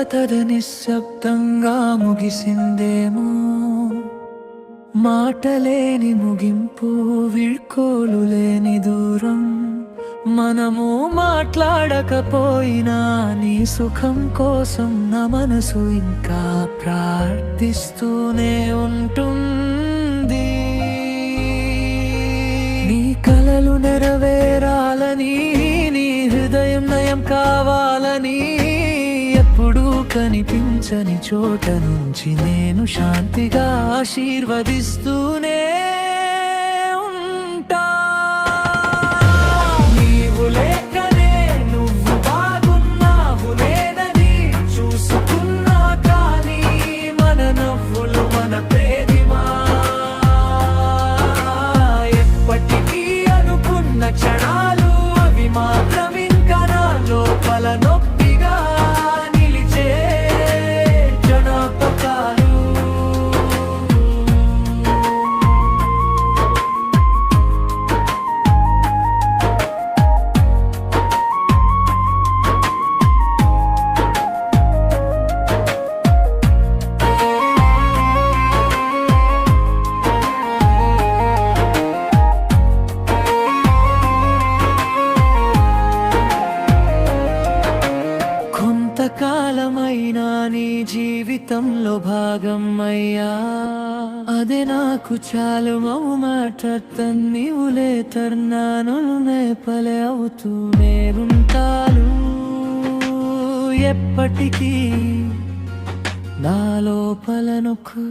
కథ నిశ్శబ్దంగా ముగిసిందేమో, మాటలేని ముగింపు, వీడ్కోలు లేని దూరం. మనము మాట్లాడకపోయినా నీ సుఖం కోసం నా మనసు ఇంకా ప్రార్థిస్తూనే ఉంటుంది. నీ కలలు నెరవేరాలని, నీ హృదయం నయం కావాలని, ఎప్పుడూ కనిపించని చోట నుంచి నేను శాంతిగా ఆశీర్వదిస్తూనే ఉంటా. నీవు లేకనే నువ్వు బాగున్నావు లేదని చూసుకున్నా, కానీ మన నవ్వులు మన ప్రేమ ఎప్పటికీ అనుకున్న క్షణాలు అవి మాత్రం ఇంకా నా లోపల నొప్పిగా నిలిచే జ్ఞాపకాలు. కొంతకాలమైనా నీ జీవితంలో భాగం అయ్యా, అదే నాకు చాలు. మౌ మాట్లాడతాను, నీవులే తర్నాను పలే అవుతూనే ఉంటాను ఎప్పటికీ నా లోపల నొక్కు.